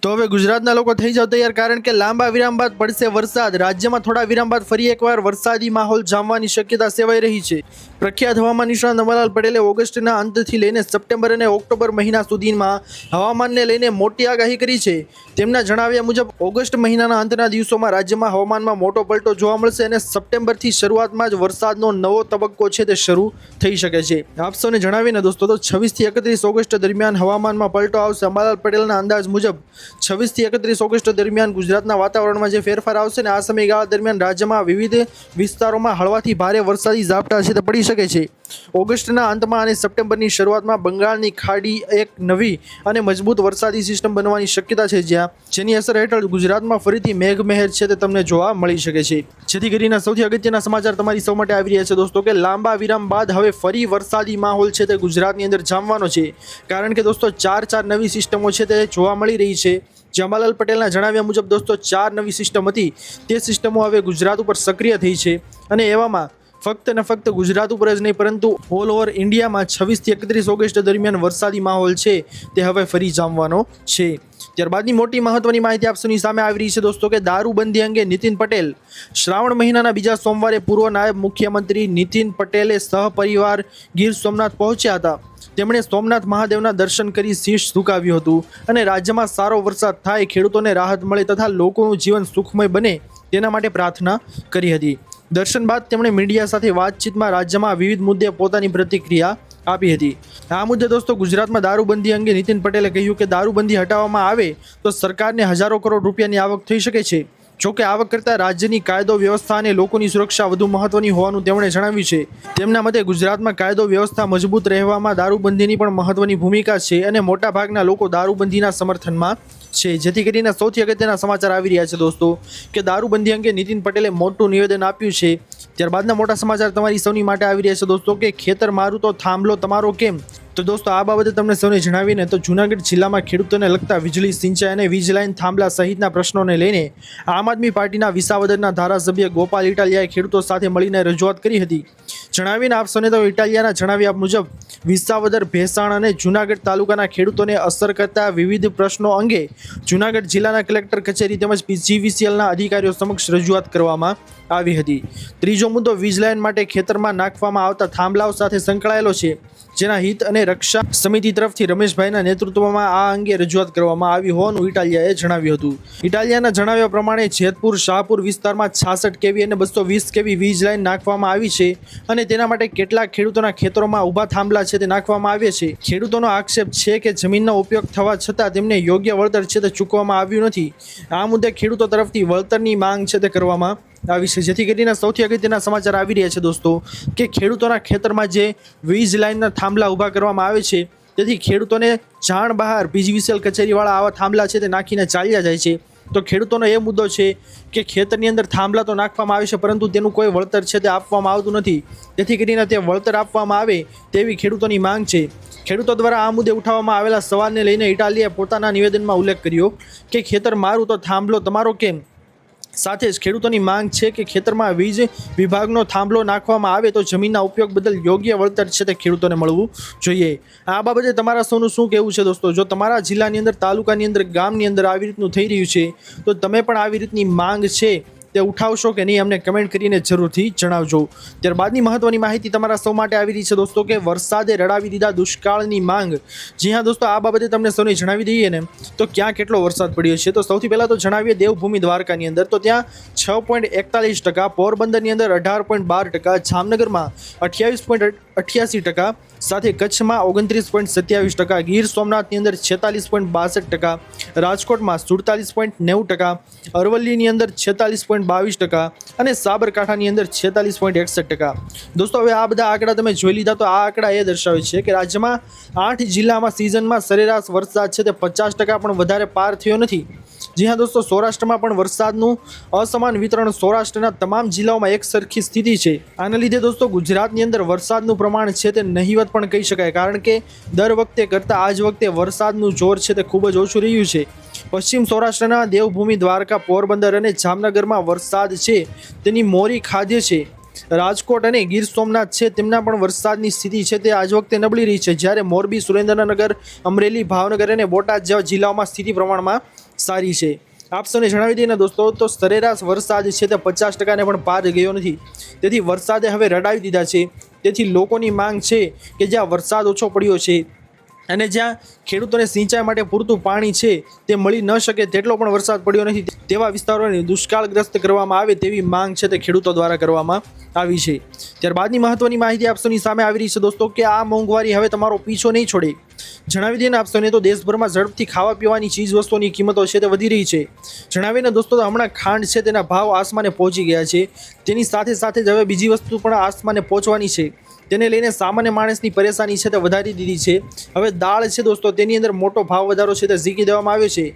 તો હવે ગુજરાતના લોકો થઈ જાવ તૈયાર, કારણ કે લાંબા વિરામ બાદ પડશે વરસાદ। રાજ્યમાં થોડા વિરામ બાદ ફરી એકવાર વરસાદી માહોલ જામવાની શક્યતા સેવાઈ રહી છે। પ્રખ્યાત હવામાન નિષ્ણાત અંબાલાલ પટેલે ઓગસ્ટના અંતથી લઈને સપ્ટેમ્બર અને ઓક્ટોબર મહિના સુધીમાં હવામાનને લઈને મોટી આગાહી કરી છે। તેમના જણાવ્યા મુજબ ઓગસ્ટ મહિનાના અંતના દિવસોમાં રાજ્યમાં હવામાનમાં મોટો પલટો જોવા મળશે અને સપ્ટેમ્બરથી શરૂઆતમાં જ વરસાદનો નવો તબક્કો છે તે શરૂ થઈ શકે છે। આપ સૌને જણાવીને દોસ્તો, તો 26 થી 31 ઓગસ્ટ દરમિયાન હવામાનમાં પલટો આવશે। અંબાલાલ પટેલના અંદાજ મુજબ 26 થી 31 ઓગસ્ટ દરમિયાન ગુજરાતના વાતાવરણમાં જે ફેરફાર આવશે ને આ સમયગાળા દરમિયાન રાજ્યમાં વિવિધ વિસ્તારોમાં હળવાથી ભારે વરસાદી ઝાપટા છે તે પડી શકે છે। ઓગસ્ટના અંતમાં અને સપ્ટેમ્બરની શરૂઆતમાં બંગાળની ખાડી એક નવી અને મજબૂત વરસાદી સિસ્ટમ બનવાની શક્યતા છે, જેની અસર હેઠળ ગુજરાતમાં ફરીથી મેઘમહેર છે તે તમને જોવા મળી શકે છે। જેથી કરીને સૌથી અગત્યના સમાચાર તમારી સૌ માટે આવી રહ્યા છે દોસ્તો, કે લાંબા વિરામ બાદ હવે ફરી વરસાદી માહોલ છે તે ગુજરાતની અંદર જામવાનો છે। કારણ કે દોસ્તો ચાર નવી સિસ્ટમો છે તે જોવા મળી રહી છે। જે અંબાલાલ પટેલના જણાવ્યા મુજબ દોસ્તો 4 નવી સિસ્ટમ હતી, તે સિસ્ટમો હવે ગુજરાત ઉપર સક્રિય થઈ છે અને એવામાં ફક્ત ને ફક્ત ગુજરાત ઉપર જ નહીં પરંતુ ઓલ ઓવર ઇન્ડિયામાં 26 થી 31 ઓગસ્ટ દરમિયાન વરસાદી માહોલ છે તે હવે ફરી જામવાનો છે। ત્યારબાદની મોટી મહત્વની માહિતી આપ સૌની સામે આવી રહી છે દોસ્તો, કે દારૂબંધી અંગે નીતિન પટેલ શ્રાવણ મહિનાના બીજા સોમવારે પૂર્વ નાયબ મુખ્યમંત્રી નીતિન પટેલે સહપરિવાર ગીર સોમનાથ પહોંચ્યા હતા। તેમણે સોમનાથ મહાદેવના દર્શન કરી શીશ ઝુકાવ્યું હતું અને રાજ્યમાં સારો વરસાદ થાય, ખેડૂતોને રાહત મળે તથા લોકોનું જીવન સુખમય બને તેના માટે પ્રાર્થના કરી હતી। દર્શન બાદ તેમણે મીડિયા સાથે વાતચીતમાં રાજ્યમાં વિવિધ મુદ્દે પોતાની પ્રતિક્રિયા આપી હતી। આ મુદ્દે દોસ્તો ગુજરાતમાં દારૂબંધી અંગે નીતિન પટેલે કહ્યું કે દારૂબંધી હટાવવામાં આવે તો સરકારને હજારો કરોડ રૂપિયાની આવક થઈ શકે છે। જોકે આવક કરતાં રાજ્યની કાયદો વ્યવસ્થા અને લોકોની સુરક્ષા વધુ મહત્વની હોવાનું તેમણે જણાવ્યું છે। તેમના મતે ગુજરાતમાં કાયદો વ્યવસ્થા મજબૂત રહેવામાં દારૂબંધીની પણ મહત્વની ભૂમિકા છે અને મોટાભાગના લોકો દારૂબંધીના સમર્થનમાં છે। જેથી કરીને સૌથી અગત્યના સમાચાર આવી રહ્યા છે દોસ્તો, કે દારૂબંધી અંગે નીતિન પટેલે મોટું નિવેદન આપ્યું છે। ત્યારબાદના મોટા સમાચાર તમારી સૌની માટે આવી રહ્યા છે દોસ્તો, કે ખેતર મારું તો થાંભલો તમારો કેમ। તો દોસ્તો આ બાબતે તમને સૌને જણાવીને તો જૂનાગઢ જિલ્લામાં ખેડૂતોને લગતા વીજળી, સિંચાઈ અને વીજ લાઇન થાંભલા સહિતના પ્રશ્નોને લઈને આમ આદમી પાર્ટીના વિસાવદરના ધારાસભ્ય ગોપાલ ઇટાલિયાએ ખેડૂતો સાથે મળીને રજૂઆત કરી હતી। જણાવીને આપ સૌને તો ઇટાલિયાના જણાવ્યા મુજબ વિસાવદર, ભેસાણ અને જૂનાગઢ તાલુકાના ખેડૂતોને અસર કરતા વિવિધ પ્રશ્નો અંગે જૂનાગઢ જિલ્લાના કલેક્ટર કચેરી તેમજ જીવીસીએલના અધિકારીઓ સમક્ષ રજૂઆત કરવામાં આવી હતી। ત્રીજો મુદ્દો વીજ લાઇન માટે ખેતરમાં નાખવામાં આવતા થાંભલાઓ સાથે સંકળાયેલો છે, જેના હિત અને રક્ષા સમિતિ તરફથી રમેશભાઈના નેતૃત્વમાં આ અંગે રજૂઆત કરવામાં આવી હોવાનું ઇટાલિયાએ જણાવ્યું હતું। ઇટાલિયાના જણાવ્યા પ્રમાણે જેતપુર, શાહપુર વિસ્તારમાં 66 કેવી અને 220 કેવી વીજ લાઇન નાખવામાં આવી છે અને તેના માટે કેટલાક ખેડૂતોના ખેતરોમાં ઊભા થાંભલા છે તે નાખવામાં આવ્યા છે। ખેડૂતોનો આક્ષેપ છે કે જમીનનો ઉપયોગ થવા છતાં તેમને યોગ્ય વળતર છે તે ચૂકવવામાં આવ્યું નથી। આ મુદ્દે ખેડૂતો તરફથી વળતરની માંગ છે તે કરવામાં આવી છે। જેથી કરીને સૌથી અગત્યના સમાચાર આવી રહ્યા છે દોસ્તો, કે ખેડૂતોના ખેતરમાં જે વીજ લાઇનના થાંભલા ઊભા કરવામાં આવે છે તેથી ખેડૂતોને જાણ બહાર જીવીસીએલ કચેરીવાળા આવા થાંભલા છે તે નાખીને ચાલ્યા જાય છે। તો ખેડૂતોનો એ મુદ્દો છે કે ખેતરની અંદર થાંભલા તો નાખવામાં આવે છે પરંતુ તેનું કોઈ વળતર છે તે આપવામાં આવતું નથી। જેથી કરીને તે વળતર આપવામાં આવે તેવી ખેડૂતોની માંગ છે। ખેડૂતો દ્વારા આ મુદ્દે ઉઠાવવામાં આવેલા સવાલને લઈને ઇટાલીએ પોતાના નિવેદનમાં ઉલ્લેખ કર્યો કે ખેતર મારું તો થાંભલો તમારો કેમ। સાથે જ ખેડૂતોની માંગ છે કે ખેતરમાં વીજ વિભાગનો થાંભલો નાખવામાં આવે તો જમીનના ઉપયોગ બદલ યોગ્ય વળતર છે તે ખેડૂતોને મળવું જોઈએ। આ બાબતે તમારા સૌનું શું કહેવું છે દોસ્તો? જો તમારા જિલ્લાની અંદર, તાલુકાની અંદર, ગામની અંદર આવી રીતનું થઈ રહ્યું છે તો તમે પણ આવી રીતની માંગ છે તે ઉઠાવશો કે નહીં, અમને કમેન્ટ કરીને જરૂરથી જણાવજો। ત્યારબાદની મહત્વની માહિતી તમારા સૌ માટે આવી રહી છે દોસ્તો, કે વરસાદે રડાવી દીધા દુષ્કાળની માંગ। જી હા દોસ્તો, આ બાબતે તમને સૌને જણાવી દઈએ ને તો ક્યાં કેટલો વરસાદ પડ્યો છે। તો સૌથી પહેલાં તો જણાવીએ દેવભૂમિ દ્વારકાની અંદર, તો ત્યાં 6.41%, પોરબંદરની અંદર 18.12%, જામનગરમાં 28.88%, સાથે કચ્છમાં 29.27%, ગીર સોમનાથની અંદર 46.62%, રાજકોટમાં 47.90%, અરવલ્લીની અંદર 46.22% અને સાબરકાંઠાની અંદર 46.61%। દોસ્તો હવે આ બધા આંકડા તમે જોઈ લીધા તો આ આંકડા એ દર્શાવે છે કે રાજ્યમાં 8 જિલ્લામાં સિઝનમાં સરેરાશ વરસાદ છે તે 50% પણ વધારે પાર થયો નથી। જી હા દોસ્તો, સૌરાષ્ટ્રમાં પણ વરસાદનું અસમાન વિતરણ સૌરાષ્ટ્રના તમામ જિલ્લાઓમાં એક સરખી સ્થિતિ છે। આના લીધે દોસ્તો ગુજરાતની અંદર વરસાદનું પ્રમાણ છે તે નહિવત પણ કહી શકાય, કારણ કે દર વખતે કરતાં આજ વખતે વરસાદનું જોર છે તે ખૂબ જ ઓછું રહ્યું છે। પશ્ચિમ સૌરાષ્ટ્રના દેવભૂમિ દ્વારકા, પોરબંદર અને જામનગરમાં વરસાદ છે તેની મોરી ખાધ્ય છે। રાજકોટ અને ગીર સોમનાથ છે તેમના પણ વરસાદની સ્થિતિ છે તે આજ વખતે નબળી રહી છે, જ્યારે મોરબી, સુરેન્દ્રનગર, અમરેલી, ભાવનગર અને બોટાદ જેવા જિલ્લાઓમાં સ્થિતિ પ્રમાણમાં સારી છે। આપ સૌને જણાવી દઈએ ને દોસ્તો, તો સરેરાશ વરસાદ છે તે 50% પણ પાર ગયો નથી, તેથી વરસાદે હવે રડાવી દીધા છે। તેથી લોકોની માંગ છે કે જ્યાં વરસાદ ઓછો પડ્યો છે અને જ્યાં ખેડૂતોને સિંચાઈ માટે પૂરતું પાણી છે તે મળી ન શકે તેટલો પણ વરસાદ પડ્યો નથી, તેવા વિસ્તારોને દુષ્કાળગ્રસ્ત કરવામાં આવે તેવી માંગ છે તે ખેડૂતો દ્વારા કરવામાં આવી છે। ત્યારબાદની મહત્વની માહિતી આપ સૌની સામે આવી રહી છે દોસ્તો કે આ મોંઘવારી હવે તમારો પીછો નહીં છોડે। જણાવી દઈએ ને આપ સૌને, તો દેશભરમાં ઝડપથી ખાવા પીવાની ચીજ વસ્તુઓની કિંમતો છે તે વધી રહી છે। જણાવીને દોસ્તો, તો હમણાં ખાંડ છે તેના ભાવ આસમાને પહોંચી ગયા છે, તેની સાથે સાથે જ હવે બીજી વસ્તુ પણ આસમાને પહોંચવાની છે, તેને લઈને સામાન્ય માણસની પરેશાની છે તે વધારી દીધી છે। હવે દાળ છે દોસ્તો, તેની અંદર મોટો ભાવ વધારો છે તે ઝીકી દેવામાં આવ્યો છે।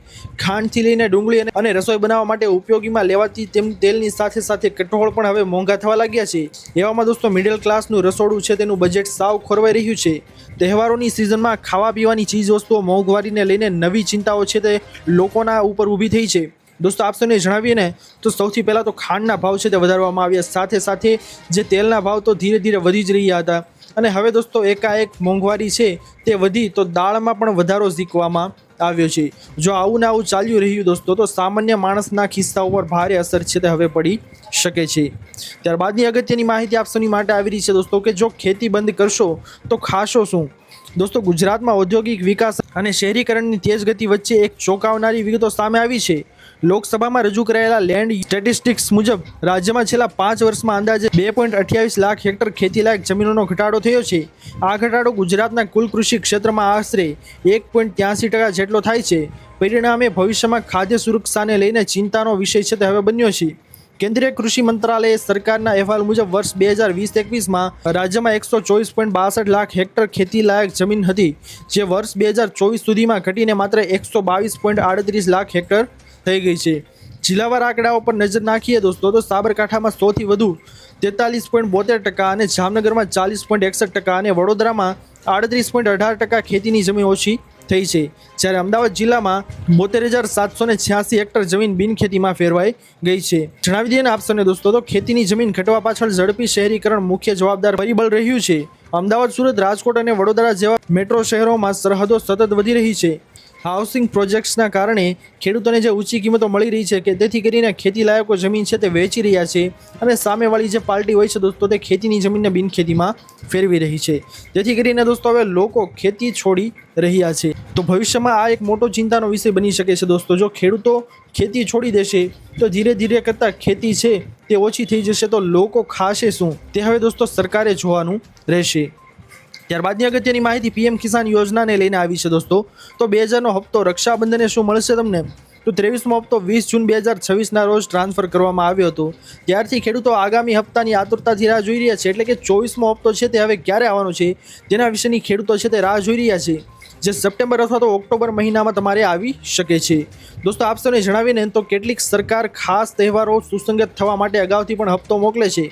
ખાંડથી લઈને ડુંગળી અને રસોઈ બનાવવા માટે ઉપયોગીમાં લેવાતી તેલની સાથે સાથે કઠોળ પણ હવે મોંઘા થવા લાગ્યા છે। એવામાં દોસ્તો મિડલ ક્લાસનું રસોડું છે તેનું બજેટ સાવ ખોરવાઈ રહ્યું છે। તહેવારોની સિઝનમાં ખાવા પીવાની ચીજ વસ્તુઓ મોંઘવારીને લઈને નવી ચિંતાઓ છે તે લોકોના ઉપર ઊભી થઈ છે। દોસ્તો આપ સૌને જણાવીએ ને તો સૌથી પહેલાં તો ખાંડના ભાવ છે તે વધારવામાં આવ્યા, સાથે સાથે જે તેલના ભાવ તો ધીરે ધીરે વધી જ રહ્યા હતા, અને હવે દોસ્તો એકાએક મોંઘવારી છે તે વધી તો દાળમાં પણ વધારો ઝીકવામાં આવ્યો છે। જો આવું ને આવું ચાલ્યું રહ્યું દોસ્તો, તો સામાન્ય માણસના ખિસ્સા ઉપર ભારે અસર છે તે હવે પડી શકે છે। ત્યારબાદની અગત્યની માહિતી આપ સૌની માટે આવી રહી છે દોસ્તો કે જો ખેતી બંધ કરશો તો ખાશો શું? દોસ્તો ગુજરાતમાં ઔદ્યોગિક વિકાસ અને શહેરીકરણની તેજ ગતિ વચ્ચે એક ચોંકાવનારી વિગતો સામે આવી છે। લોકસભામાં રજૂ કરાયેલા લેન્ડ સ્ટેટિસ્ટિક્સ મુજબ રાજ્યમાં છેલ્લા 5 વર્ષમાં અંદાજે 2.28 લાખ હેક્ટર ખેતીલાયક જમીનોનો ઘટાડો થયો છે। આ ઘટાડો ગુજરાતના કુલ કૃષિ ક્ષેત્રમાં આશરે 1.83% જેટલો થાય છે। પરિણામે ભવિષ્યમાં ખાદ્ય સુરક્ષાને લઈને ચિંતાનો વિષય છે તે હવે બન્યો છે। કેન્દ્રીય કૃષિ મંત્રાલયે સરકારના અહેવાલ મુજબ વર્ષ 2020-21માં રાજ્યમાં 124.62 લાખ હેક્ટર ખેતી લાયક જમીન હતી, જે વર્ષ 2024 સુધીમાં ઘટીને માત્ર 122.38 લાખ હેક્ટર થઈ ગઈ છે। જિલ્લાવાર આંકડાઓ પર નજર નાખીએ દોસ્તો, તો સાબરકાંઠામાં સૌથી વધુ 43.72% અને જામનગરમાં 40.61% અને વડોદરામાં 38.18% ખેતીની જમીન ઓછી થઈ છે, જ્યારે અમદાવાદ જિલ્લામાં 72,786 હેક્ટર જમીન બિનખેતીમાં ફેરવાઈ ગઈ છે। જણાવી દઈએ ને આપ સૌને દોસ્તો, તો ખેતીની જમીન ઘટવા પાછળ ઝડપી શહેરીકરણ મુખ્ય જવાબદાર પરિબળ રહ્યું છે। અમદાવાદ, સુરત, રાજકોટ અને વડોદરા જેવા મેટ્રો શહેરોમાં સરહદો સતત વધી રહી છે। હાઉસિંગ પ્રોજેક્ટ્સના કારણે ખેડૂતોને જે ઊંચી કિંમતો મળી રહી છે કે તેથી કરીને ખેતી લાયકો જમીન છે તે વેચી રહ્યા છે, અને સામેવાળી જે પાર્ટી હોય છે દોસ્તો તે ખેતીની જમીનને બિનખેતીમાં ફેરવી રહી છે। જેથી કરીને દોસ્તો હવે લોકો ખેતી છોડી રહ્યા છે, તો ભવિષ્યમાં આ એક મોટો ચિંતાનો વિષય બની શકે છે દોસ્તો। જો ખેડૂતો ખેતી છોડી દેશે તો ધીરે ધીરે કરતાં ખેતી છે તે ઓછી થઈ જશે, તો લોકો ખાશે શું તે હવે દોસ્તો સરકારે જોવાનું રહેશે। ત્યારબાદની અગત્યની માહિતી પીએમ કિસાન યોજનાને લઈને આવી છે દોસ્તો, તો 2000નો હપ્તો રક્ષાબંધને શું મળશે તમને? તો 23મો હપ્તો 20 જૂન 2026ના રોજ ટ્રાન્સફર કરવામાં આવ્યો હતો। ત્યારથી ખેડૂતો આગામી હપ્તાની આતુરતાથી રાહ જોઈ રહ્યા છે, એટલે કે 24મો હપ્તો છે તે હવે ક્યારે આવવાનો છે તેના વિશેની ખેડૂતો છે તે રાહ જોઈ રહ્યા છે, જે સપ્ટેમ્બર અથવા તો ઓક્ટોબર મહિનામાં તમારે આવી શકે છે। દોસ્તો આપ સૌને જણાવીને તો કેટલીક સરકાર ખાસ તહેવારો સુસંગત થવા માટે અગાઉથી પણ હપ્તો મોકલે છે।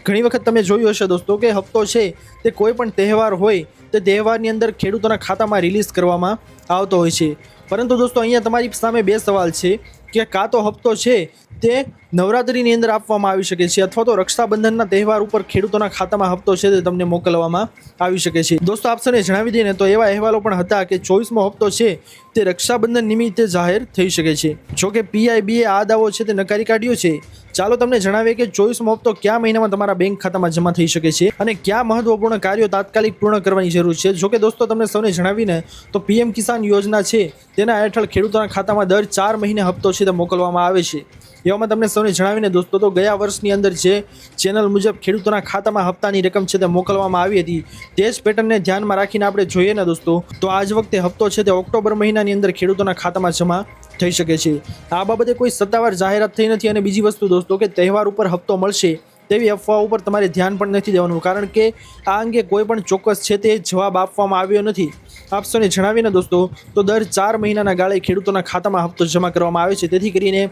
ઘણી વખત તમે જોયું હશે દોસ્તો કે હપ્તો છે તે કોઈ પણ તહેવાર હોય તે તહેવારની અંદર ખેડૂતોના ખાતામાં રિલીઝ કરવામાં આવતો હોય છે, પરંતુ દોસ્તો અહીંયા તમારી સામે બે સવાલ છે કે કાં તો હપ્તો છે તે નવરાત્રિની અંદર આપવામાં આવી શકે છે, અથવા તો રક્ષાબંધનના તહેવાર ઉપર ખેડૂતોના ખાતામાં હપ્તો છે તે તમને મોકલવામાં આવી શકે છે। દોસ્તો આપ સૌને જણાવી દઈએ ને તો એવા અહેવાલો પણ હતા કે 24મો હપ્તો છે તે રક્ષાબંધન નિમિત્તે જાહેર થઈ શકે છે। જોકે પીઆઈબીએ આ દાવો છે તે નકારી કાઢ્યો છે। ચાલો તમને જણાવીએ કે 24મો હપ્તો કયા મહિનામાં તમારા બેંક ખાતામાં જમા થઈ શકે છે અને કયા મહત્વપૂર્ણ કાર્યો તાત્કાલિક પૂર્ણ કરવાની જરૂર છે। જોકે દોસ્તો તમને સૌને જણાવીને તો પીએમ કિસાન યોજના છે તેના હેઠળ ખેડૂતોના ખાતામાં દર 4 મહિને હપ્તો છે તે મોકલવામાં આવે છે। એવામાં તમને સૌને જણાવીને દોસ્તો, તો ગયા વર્ષની અંદર જે ચેનલ મુજબ ખેડૂતોના ખાતામાં હપ્તાની રકમ છે તે મોકલવામાં આવી હતી તે જ પેટર્નને ધ્યાનમાં રાખીને આપણે જોઈએ ને દોસ્તો, તો આ જ વખતે હપ્તો છે તે ઓક્ટોબર મહિનાની અંદર ખેડૂતોના ખાતામાં જમા થઈ શકે છે। આ બાબતે કોઈ સત્તાવાર જાહેરાત થઈ નથી, અને બીજી વસ્તુ દોસ્તો કે તહેવાર ઉપર હપ્તો મળશે તેવી અફવાઓ ઉપર તમારે ધ્યાન પણ નથી દેવાનું, કારણ કે આ અંગે કોઈ પણ ચોક્કસ છે તે જવાબ આપવામાં આવ્યો નથી। આપ સૌને જણાવીને દોસ્તો, તો દર 4 મહિનાના ગાળે ખેડૂતોના ખાતામાં હપ્તો જમા કરવામાં આવે છે, તેથી કરીને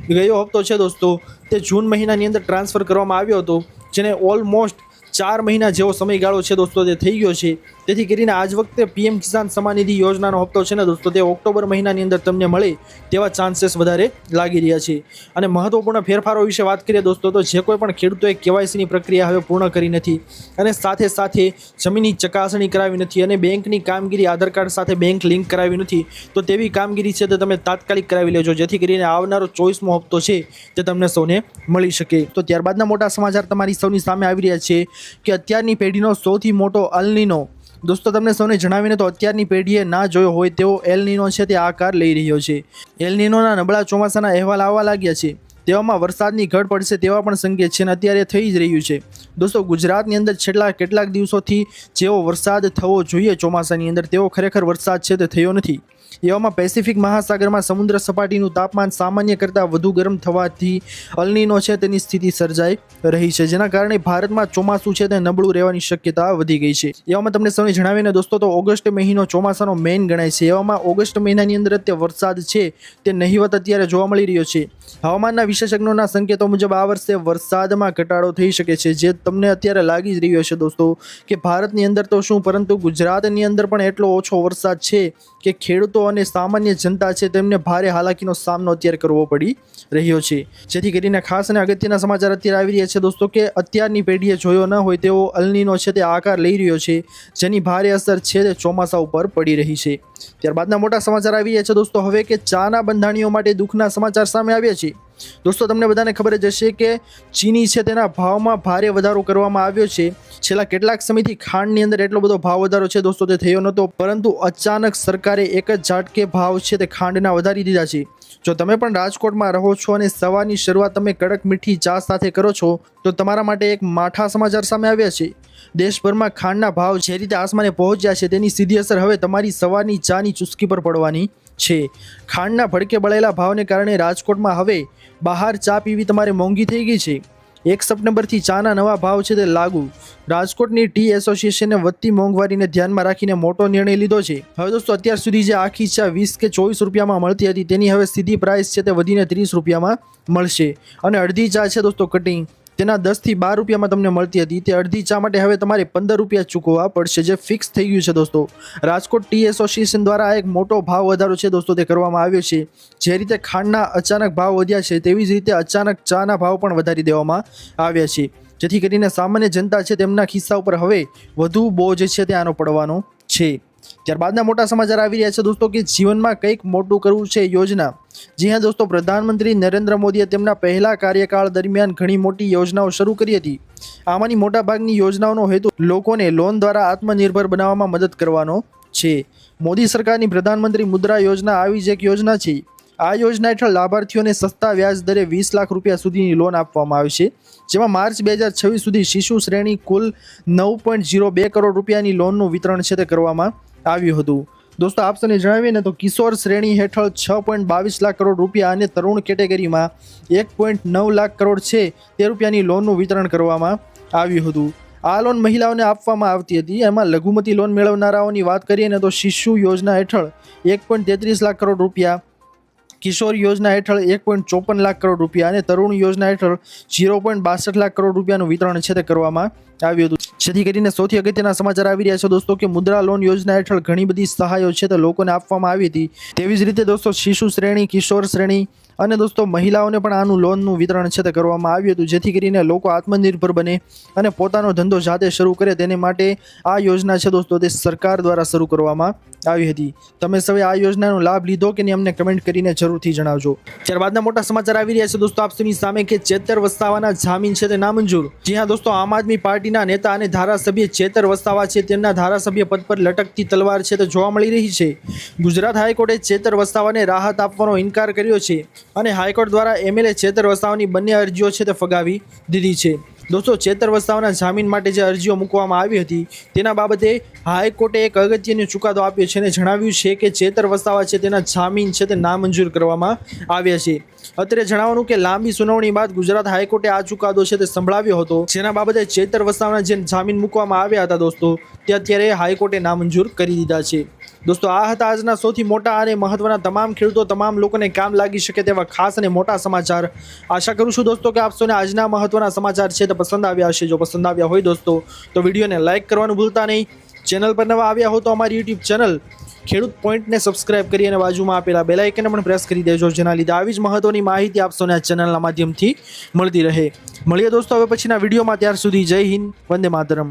ગયો હપ્તો છે દોસ્તો તે જૂન મહિનાની અંદર ટ્રાન્સફર કરવામાં આવ્યો હતો, જેને ઓલમોસ્ટ 4 મહિના જેવો સમયગાળો છે દોસ્તો તે થઈ ગયો છે। તેથી કરીને આજ વખતે પીએમ કિસાન સન્માન નિધિ યોજનાનો હપ્તો છે ને દોસ્તો તે ઓક્ટોબર મહિનાની અંદર તમને મળે તેવા ચાન્સીસ વધારે લાગી રહ્યા છે. અને મહત્વપૂર્ણ ફેરફારો વિશે વાત કરીએ દોસ્તો તો જે કોઈ પણ ખેડૂતોએ કેવાયસીની પ્રક્રિયા હવે પૂર્ણ કરી નથી અને સાથે સાથે જમીનની ચકાસણી કરાવી નથી અને બેંકની કામગીરી આધાર કાર્ડ સાથે બેંક લિંક કરાવી નથી તો તેવી કામગીરી છે તે તમે તાત્કાલિક કરાવી લેજો, જેથી કરીને આવનારો 24મો હપ્તો છે તે તમને સૌને મળી શકે. તો ત્યારબાદના મોટા સમાચાર તમારી સૌની સામે આવી રહ્યા છે કે અત્યારની પેઢીનો સૌથી મોટો અલ નીનો. દોસ્તો તમને સૌને જણાવીને તો અત્યારની પેઢીએ ના જોયો હોય તેવો એલ નીનો છે તે આકાર લઈ રહ્યો છે. એલ નીનોના નબળા ચોમાસાના અહેવાલ આવવા લાગ્યા છે, તેવામાં વરસાદની ઘટ પડશે તેવા પણ સંકેત છે અને અત્યારે થઈ જ રહ્યું છે. દોસ્તો ગુજરાતની અંદર છેલ્લા કેટલાક દિવસોથી જેવો વરસાદ થવો જોઈએ ચોમાસાની અંદર તેવો ખરેખર વરસાદ છે તે થયો નથી. એવામાં પેસિફિક મહાસાગરમાં સમુદ્ર સપાટીનું તાપમાન સામાન્ય કરતાં વધુ ગરમ થવાથી અલ નીનો છે તેની સ્થિતિ સર્જાઈ રહી છે, જેના કારણે ભારતમાં ચોમાસું છે તે નબળું રહેવાની શક્યતા વધી ગઈ છે. એવામાં તમને સૌને જણાવીને દોસ્તો તો ઓગસ્ટ મહિનો ચોમાસાનો મેઇન ગણાય છે. એવામાં ઓગસ્ટ મહિનાની અંદર તે વરસાદ છે તે નહિવત અત્યારે જોવા મળી રહ્યો છે. હવામાનના વિશેષજ્ઞોના સંકેતો મુજબ આ વર્ષે વરસાદમાં ઘટાડો થઈ શકે છે, જે તમને અત્યારે લાગી જ રહ્યો છે દોસ્તો કે ભારતની અંદર તો શું પરંતુ ગુજરાતની અંદર પણ એટલો ઓછો વરસાદ છે કે ખેડૂતો અને સામાન્ય જનતા છે તેમને ભારે હાલાકીનો સામનો અત્યારે કરવો પડી રહ્યો છે. જેથી કરીને ખાસ અને અગત્યના સમાચાર અત્યારે આવી રહ્યા છે દોસ્તો કે અત્યારની પેઢીએ જોયો ન હોય તેવો અલ નીનો છે તે આકાર લઈ રહ્યો છે, જેની ભારે અસર છે તે ચોમાસા ઉપર પડી રહી છે. ત્યારબાદના મોટા સમાચાર આવી રહ્યા છે દોસ્તો હવે કે ચાના બંધાણીઓ માટે દુઃખના સમાચાર સામે આવ્યા છે. દોસ્તો તમને બધાને ખબર જ હશે કે ચીની છે તેના ભાવમાં ભારે વધારો કરવામાં આવ્યો છે. છેલ્લા કેટલાક સમયથી ખાંડની અંદર એટલો બધો ભાવ વધારો છે દોસ્તો તે થયો નહોતો, પરંતુ અચાનક સરકારે એક જ ઝાટકે ભાવ છે તે ખાંડના વધારી દીધા છે. જો તમે પણ રાજકોટમાં રહો છો અને સવારની શરૂઆત તમે કડક મીઠી ચા સાથે કરો છો તો તમારા માટે એક માઠા સમાચાર સામે આવ્યા છે. દેશભરમાં ખાંડના ભાવ જે રીતે આસમાને પહોંચ્યા છે તેની સીધી અસર હવે તમારી સવારની ચાની ચુસ્કી પર પડવાની છે. ખાંડના ભડકે બળેલા ભાવને કારણે રાજકોટમાં હવે બહાર ચા પીવી તમારે મોંઘી થઈ ગઈ છે. 1 સપ્ટેમ્બરથી ચાના નવા ભાવ છે તે લાગુ. રાજકોટની ટી એસોસિએશને વધતી મોંઘવારીને ધ્યાનમાં રાખીને મોટો નિર્ણય લીધો છે. હવે દોસ્તો અત્યાર સુધી જે આખી ચા 20 કે 24 રૂપિયામાં મળતી હતી તેની હવે સીધી પ્રાઇસ છે તે વધીને 30 રૂપિયામાં મળશે અને અડધી ચા છે દોસ્તો કટિંગ તેના 10 થી 12 રૂપિયામાં તમને મળતી હતી તે અડધી ચા માટે હવે તમારે 15 રૂપિયા ચૂકવવા પડશે, જે ફિક્સ થઈ ગયું છે દોસ્તો. રાજકોટ ટી એસોસિએશન દ્વારા એક મોટો ભાવ વધારો છે દોસ્તો તે કરવામાં આવ્યો છે. જે રીતે ખાંડના અચાનક ભાવ વધ્યા છે તેવી જ રીતે અચાનક ચાના ભાવ પણ વધારી દેવામાં આવ્યા છે, જેથી કરીને સામાન્ય જનતા છે તેમના ખિસ્સા ઉપર હવે વધુ બોજ છે તે આનો પડવાનો છે. ત્યારબાદના મોટા સમાચાર આવી રહ્યા છે દોસ્તો કે જીવનમાં કંઈક મોટું કરવું છે યોજના. જી હા દોસ્તો, પ્રધાનમંત્રી નરેન્દ્ર મોદીએ તેમના પહેલા કાર્યકાળ દરમિયાન ઘણી મોટી યોજનાઓ શરૂ કરી હતી. આમાંની મોટાભાગની યોજનાઓનો હેતુ લોકોને લોન દ્વારા આત્મનિર્ભર બનાવવામાં મદદ કરવાનો છે. મોદી સરકારની પ્રધાનમંત્રી મુદ્રા યોજના આવી જ એક યોજના છે. આ યોજના હેઠળ લાભાર્થીઓને સસ્તા વ્યાજ દરે 20 લાખ રૂપિયા સુધીની લોન આપવામાં આવે છે, જેમાં માર્ચ 2026 સુધી શિશુ શ્રેણી કુલ 9.02 કરોડ રૂપિયાની લોનનું વિતરણ છે તે કરવામાં આવ્યું હતું. દોસ્તો આપને જણાવીએ ને તો કિશોર શ્રેણી હેઠળ 6.22 લાખ કરોડ રૂપિયા અને તરુણ કેટેગરીમાં 1.9 લાખ કરોડ છે તે રૂપિયાની લોનનું વિતરણ કરવામાં આવ્યું હતું. આ લોન મહિલાઓને આપવામાં આવતી હતી. એમાં લઘુમતી લોન મેળવનારાઓની વાત કરીએ ને તો શિશુ યોજના હેઠળ 1.33 લાખ કરોડ રૂપિયા, કિશોર યોજના હેઠળ 1.54 લાખ કરોડ રૂપિયા અને તરુણ યોજના હેઠળ 0.62 લાખ કરોડ રૂપિયાનું વિતરણ છે તે કરવામાં આવ્યું હતું. જેથી કરીને સૌથી અગત્યના સમાચાર આવી રહ્યા છે દોસ્તો કે મુદ્રા લોન યોજના હેઠળ ઘણી બધી સહાયો છે તે લોકોને આપવામાં આવી હતી. તેવી જ રીતે દોસ્તો શિશુ શ્રેણી, કિશોર શ્રેણી અને દોસ્તો મહિલાઓને પણ આનું લોનનું વિતરણ છે તે કરવામાં આવ્યું હતું, જેથી કરીને લોકો આત્મનિર્ભર બને અને પોતાનો ધંધો જાતે શરૂ કરે તેને માટે આ યોજના છે દોસ્તો તે સરકાર દ્વારા શરૂ કરવામાં આવી હતી. તમે સૌએ આ યોજનાનો લાભ લીધો કે નહીં અમને કમેન્ટ કરીને જરૂરથી જણાવજો. ત્યારબાદના મોટા સમાચાર આવી રહ્યા છે દોસ્તો આપ સૌની સામે કે ચેતર વસાવાના જામીન છે તે નામંજૂર. જી હા દોસ્તો, આમ આદમી પાર્ટીના નેતા અને ધારાસભ્ય ચેતર વસાવા છે તેમના ધારાસભ્ય પદ પર લટકતી તલવાર છે તે જોવા મળી રહી છે. ગુજરાત હાઈકોર્ટે ચેતર વસાવાને રાહત આપવાનો ઇનકાર કર્યો છે અને હાઈકોર્ટ દ્વારા એમએલએ ચેતર વસાવાની બંને અરજીઓ છે તે ફગાવી દીધી છે. દોસ્તો ચેતર વસાવાના જામીન માટે જે અરજીઓ મૂકવામાં આવી હતી તેના બાબતે હાઈકોર્ટે એક અગત્યનો ચુકાદો આપ્યો છે અને જણાવ્યું છે કે ચેતર વસાવા છે તેના જામીન છે તે નામંજૂર કરવામાં આવ્યા છે. અત્યારે જણાવવાનું કે લાંબી સુનાવણી બાદ ગુજરાત હાઈકોર્ટે આ ચુકાદો છે તે સંભળાવ્યો હતો, જેના બાબતે ચેતર વસાવાના જે જામીન મૂકવામાં આવ્યા હતા દોસ્તો તે અત્યારે હાઈકોર્ટે નામંજૂર કરી દીધા છે. દોસ્તો આ હતા આજના સૌથી મોટા અને મહત્વના તમામ ખેડૂતો તમામ લોકોને કામ લાગી શકે તેવા ખાસ અને મોટા સમાચાર. આશા કરું છું દોસ્તો કે આપ સૌને આજના મહત્વના સમાચાર છે તે પસંદ આવ્યા હશે. જો પસંદ આવ્યા હોય દોસ્તો તો વિડીયોને લાઇક કરવાનું ભૂલતા નહીં, ચેનલ પર નવા આવ્યા હો તો અમારી યુટ્યુબ ચેનલ ખેડૂત પોઈન્ટને સબસ્ક્રાઇબ કરી અને બાજુમાં આપેલા બેલ આઇકનને પણ પ્રેસ કરી દેજો, જેના લીધે આવી જ મહત્વની માહિતી આપ સૌને આ ચેનલના માધ્યમથી મળતી રહે. મળીએ દોસ્તો હવે પછીના વિડીયોમાં. ત્યાર સુધી જય હિન્દ, વંદે માતરમ.